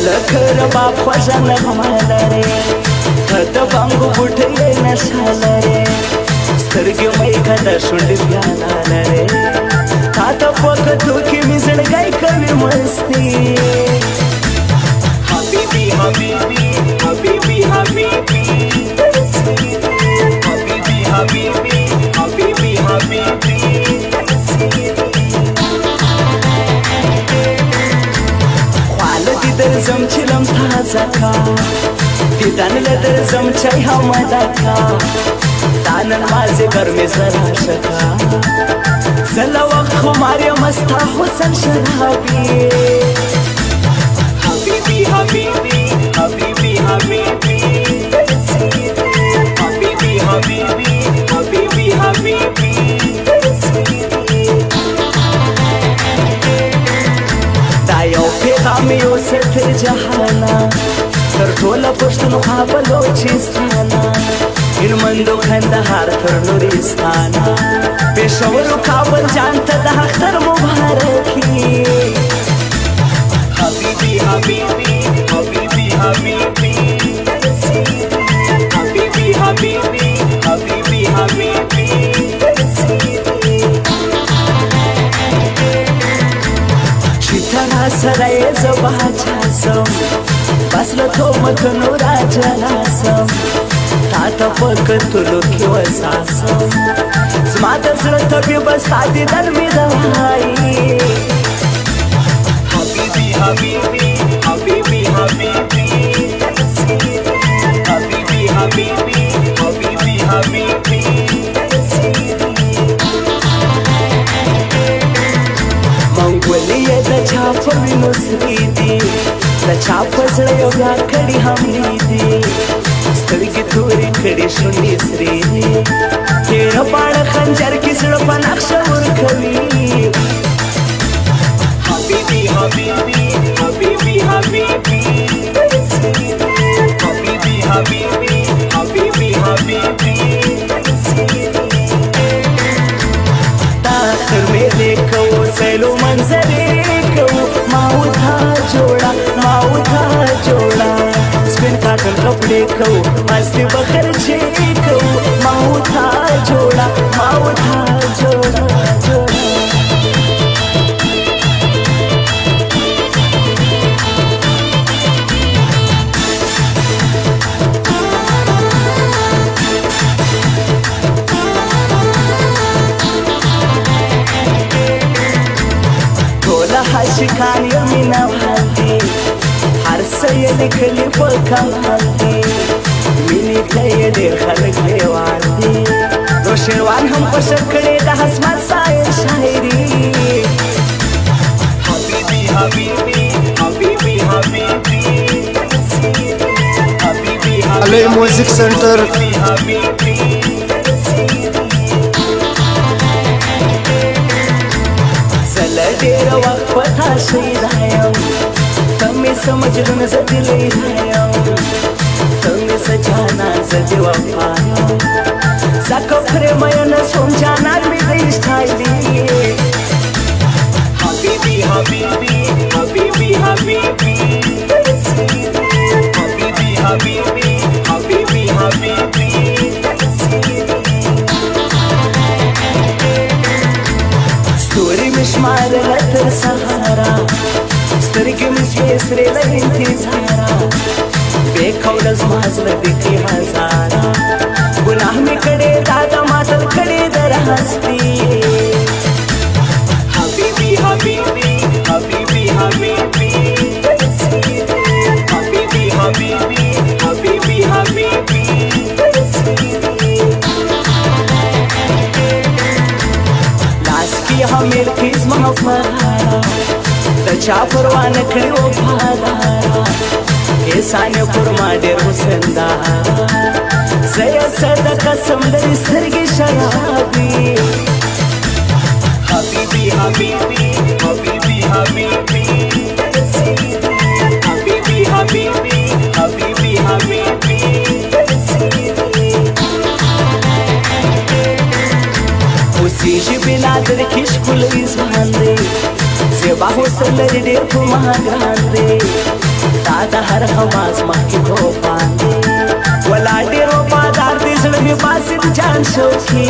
لکر باپ خوشا نغمه لره کد بانگو بوټی نشه لره سترګې مې کده شونډې پیاله لره تا ته په کتو کې مې زړګی کوي مستی حبیبي حبیبي حبیبي حبیبي حبیبي حبیبي حبیبي حبیبي درزم چلم تازه کا دیدن لدرزم چای همدا کا دانن مازی گرمی زرا شکا زلا وقت خماری مستا حسن شرابی حبیبی حبیبی حبیبی حبیبی حبیبی حبیبی حبیبی حبیبی پیغامی او ستر جهانا تر ټوله پښتون بلوچستانا هلمندو کندهار تر نورستانا پېښور او کابل جان ته د اختر مبارکي حبیبي حبیبي حبیبي حبیبي حبیبي حبیبي حبیبي حبیبي سره زبا چاسم بس له تو مکنو را جلاسم تا ته پکتلو کې وساسم زما د زړه طبيب ساتي در می دوای حبيبي حبيبي حبيبي حبيبي حبيبي حبيبي حبيبي حبيبي منګولې د چا په وینو سرې دي د چا په زړه یو بیا کړي حملې دي سترګې تورې کړي شونډې سرې دي تېره پاڼه خنجر کې زړه په نقشه ورکوي حبیبي حبیبي حبیبي حبیبي حبیبي حبیبي حبیبي حبیبي تاخر مې لیکو سیلو منظرې کوو ما وتا جوړه سپین کاټن کپڑے کوو مستي بخرچې کوو ما وتا جوړه عاشقان یمینا وحدي هر څه یې لیکلي په کمال دي مینې ته یې ډېر خلک لیوال دي نو شیروان هم خوښه کړې د حسمت صاحب شاعري حبیبي حبیبي حبیبي حبیبي حبیبي علي موزیک سنټر ډېر وخت پتا شوی یم ته مې سمجھلون زه دلې یم ته مې سجانا زه دې وفا یم ځکه پرې مینه شوم جانان مې د اشتایلي حبیبي حبیبي حبیبي حبیبي حبیبي حبیبي حبیبي حبیبي ستوري مشمار لتر سهارا سترګې مې سپېڅلې له انتظاره بې قوله زما زړه بېخي هزاره ګناه مې کړې دا د ماتل کړې در هستي حبیبي حبیبي حبیبي حبیبي حبیبي حبیبي حبیبي حبیبي حمل کیز محفارا د چا پروا نه کړی وفادارا احسان پر ما ډېر وسندارا زه یې صد قسم لري سترګې شرابي حبیبي حبیبي حبیبي حبیبي حبیبي حبیبي حبیبي حبیبي اوسېږي بنا در کې ښکلی ځوان دی زیبا حسن لري ډېر په ما ګران دی تا تا هر خماس مخی تو پاندے ولا ډیر وفادار دې زړه مې باسي د جان شوقي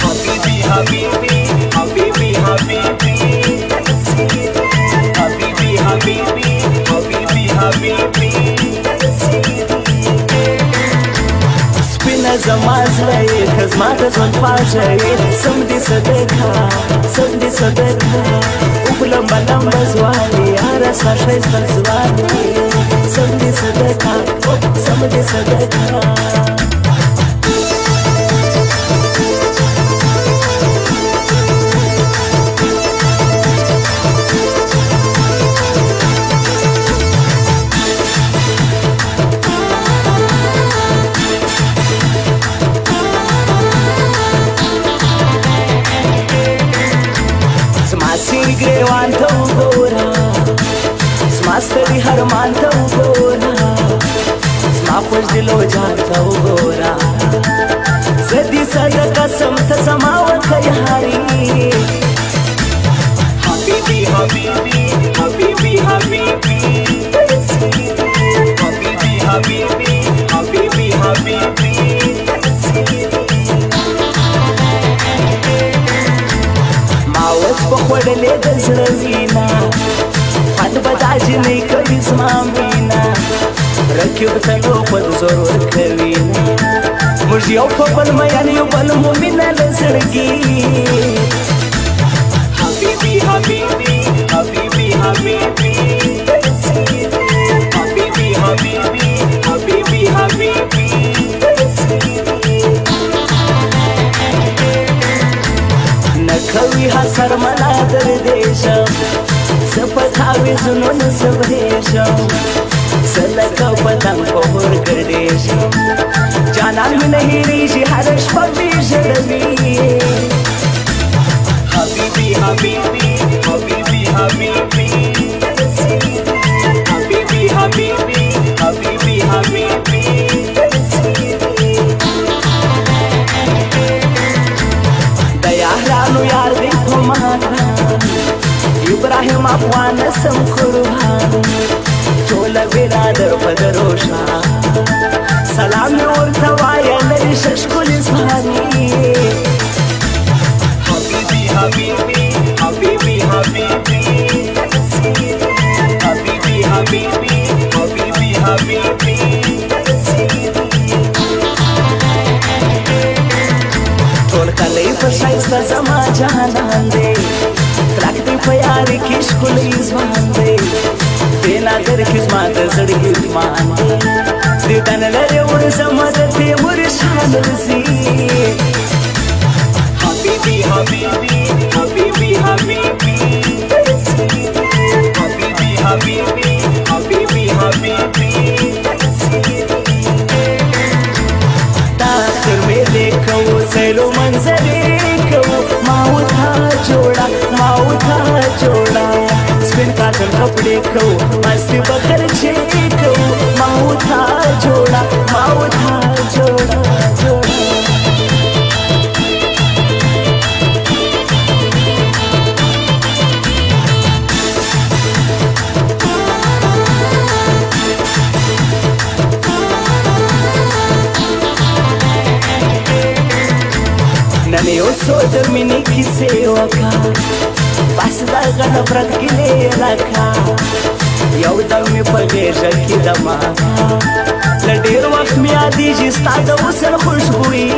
حبيبي حبيبي حبيبي حبيبي حبيبي حبيبي حبيبي حبيبي سپینه زما زړه یې که زما د ژوند خواږه یې سم دې صدقه اوږلمبه لمبه ځوانې یاره ستا ښایسته ځوانې سم دې صدقه ګریوان ته وګوره زما ستړي هرمان ته وګوره زما خوږ دلو جان ته وګوره زه دې صدقه سم ته زما ورکه یاري حبيبي حبيبي حبيبي حبيبي حبيبي حبيبي حبيبي حبيبي اوس په خوړلې د زړه وینا خوند به دا جنۍ کوي زما مینه رقیب ته نو په زور ورکوي موږ یو په بل میین یو بل مو مینه له زړګي حبیبي حبیبي حبیبي حبیبي حبیبي حبیبي حبیبي حبیبي نکوي حسر منا دردیشم سپتاوی زنون سبریشم سلکا پتنگ پهور گردیشم جانان می نہیں ریشی هرش پبی شروی حبیبی حبیبی حبیبی حبیبی حبیبی حبیبی حبیبی حبیبی یارانو یار دی کمانان ابراهیم افغان سم قربان ټول برادر بدروشا سلام ورته وایا لري ششکل اسماني حبيبي حبيبي حبيبي حبيبي حبيبي حبيبي حبيبي حبيبي کلی پر شایسته زما جانان دی کلک دی په یاري کې ښکلی ځوان دی بېنا در کې زما د زړګي ارمان دی دیدن لرې ورځمه د تیمور شان رسي حبیبي حبیبي حبیبي حبیبي حبیبي حبیبي حبیبي حبیبي سیلو منظرې کوو ما وتا جوړه سپین کاټن کپڑے کوو مستي بخرچې کوو ما وتا جوړه یو سوزر مینې کیسې وکړه بس دا غنفرت ګیلې راکړه یو دم مې په غېږه کې دماغه له ډېر وخت مې یادېږي ستا د حسن خوشبويي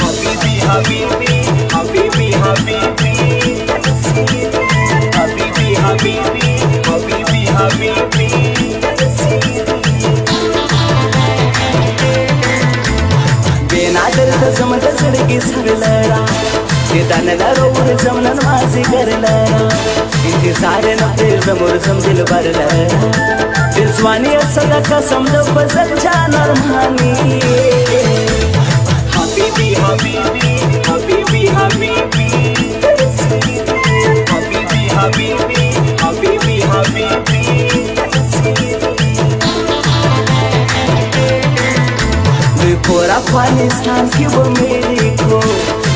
حبیبي حبیبي حبیبي حبیبي حبیبي حبیبي حبیبي حبیبي نادر زم د زړګي سر لرا دیدن لرو ورځم نن مازیګر لرا انتظار نه پرېږدم ورځم دلبر لرا دل ځواني صدقه سم د فضل جان ارماني حبيبي حبيبي حبيبي حبيبي حبيبي حبيبي حبيبي حبيبي پور افغانستان کی وہ میری کو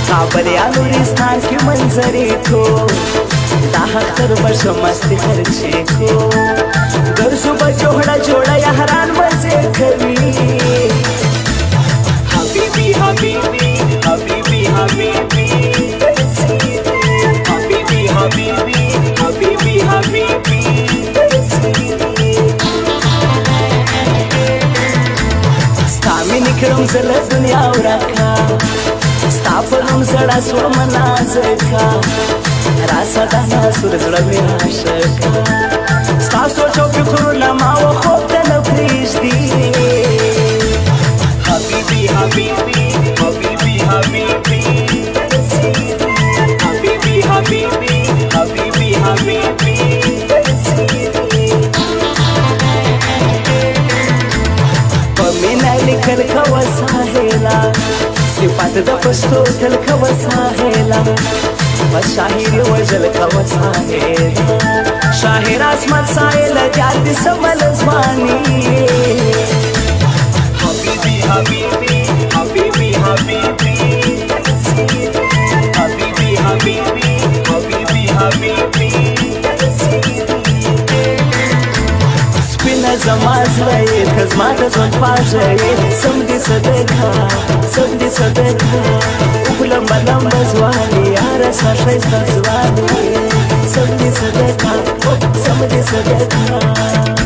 کابل یا نورستان کی منظری کو دا اختر بشو مستی خرچی کو درسو بجوڑا جوڑا یحران مزے کوي حبیبی حبیبی حبیبی حبیبی حبیبی حبیبی حبیبی حبیبی ستا مینې کړم زه له دنیا ورکه ستا په نوم زړه سوم نازکه راسه دا ناسور زړه مې عاشقه ستا سوچ او فکرونه ما و خوب ته نه پرېږدي حبیبي حبیبي حبیبي حبیبي حبیبي حبیبي حبیبي حبیبي په مینه لیکل کوه ساحله صفات د پښتو تل کوه ساحله شاهر وجل کوه ساحله شاهر اسمان ساحله جار دي سمل زماني حبيبي حبيبي حبيبي حبيبي حبيبي حبيبي حبيبي حبيبي سپینه زما زړه یې که زما د ژوند خواږه یې سم دې صدقه سم دې صدقه لمبه لمبه ځواني یاره ستا ښایسته ځواني سم دې صدقه سم دې صدقه